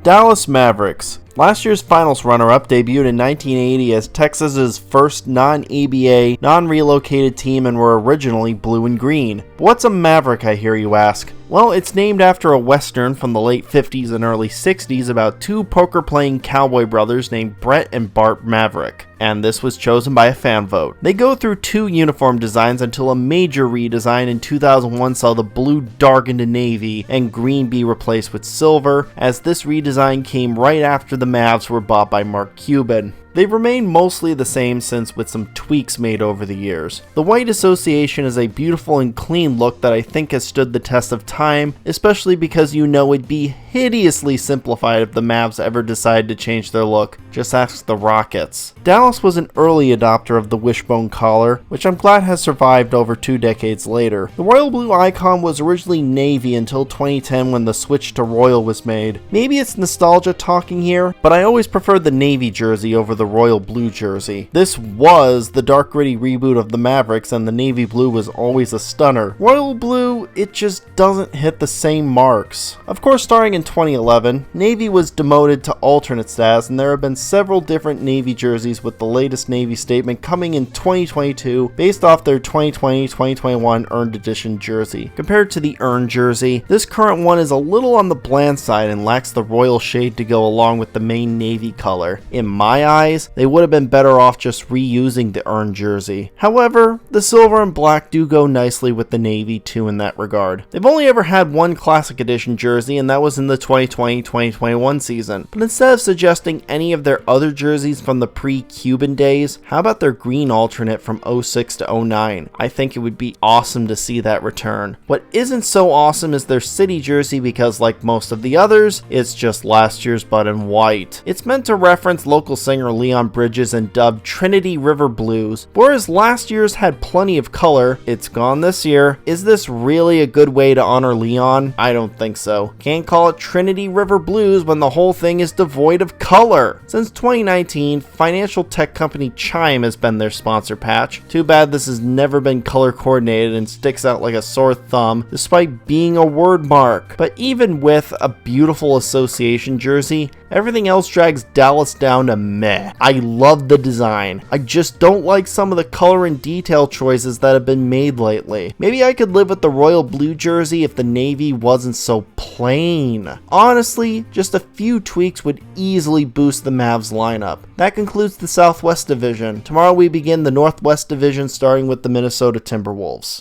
Dallas Mavericks. Last year's finals runner-up debuted in 1980 as Texas's first non-ABA, non-relocated team and were originally blue and green. But what's a Maverick, I hear you ask? Well, it's named after a western from the late 50s and early 60s about two poker-playing cowboy brothers named Brett and Bart Maverick, and this was chosen by a fan vote. They go through two uniform designs until a major redesign in 2001 saw the blue darken to navy and green be replaced with silver, as this redesign came right after the Mavs were bought by Mark Cuban. They've remained mostly the same since, with some tweaks made over the years. The white association is a beautiful and clean look that I think has stood the test of time, especially because you know it'd be hideously simplified if the Mavs ever decide to change their look. Just ask the Rockets. Dallas was an early adopter of the wishbone collar, which I'm glad has survived over 2 decades later. The royal blue icon was originally navy until 2010 when the switch to royal was made. Maybe it's nostalgia talking here, but I always preferred the navy jersey over the royal blue jersey. This was the dark gritty reboot of the Mavericks, and the navy blue was always a stunner. Royal blue, it just doesn't hit the same marks. Of course, starting in 2011, navy was demoted to alternate status, and there have been several different navy jerseys, with the latest navy statement coming in 2022 based off their 2020-2021 earned edition jersey. Compared to the earned jersey, this current one is a little on the bland side and lacks the royal shade to go along with the main navy color. In my eyes, they would have been better off just reusing the earned jersey. However, the silver and black do go nicely with the navy too in that regard. They've only ever had one classic edition jersey, and that was in the 2020-2021 season. But instead of suggesting any of their other jerseys from the pre-Cuban days, how about their green alternate from 06 to 09? I think it would be awesome to see that return. What isn't so awesome is their city jersey, because like most of the others, it's just last year's but in white. It's meant to reference local singer Leon Bridges and dubbed Trinity River Blues. Whereas last year's had plenty of color, it's gone this year. Is this really a good way to honor Leon? I don't think so. Can't call it Trinity River Blues when the whole thing is devoid of color. Since 2019, financial tech company Chime has been their sponsor patch. Too bad this has never been color coordinated and sticks out like a sore thumb despite being a word mark. But even with a beautiful association jersey, everything else drags Dallas down to meh. I love the design. I just don't like some of the color and detail choices that have been made lately. Maybe I could live with the royal blue jersey if the navy wasn't so plain. Honestly, just a few tweaks would easily boost the Mavs lineup. That concludes the Southwest Division. Tomorrow we begin the Northwest Division, starting with the Minnesota Timberwolves.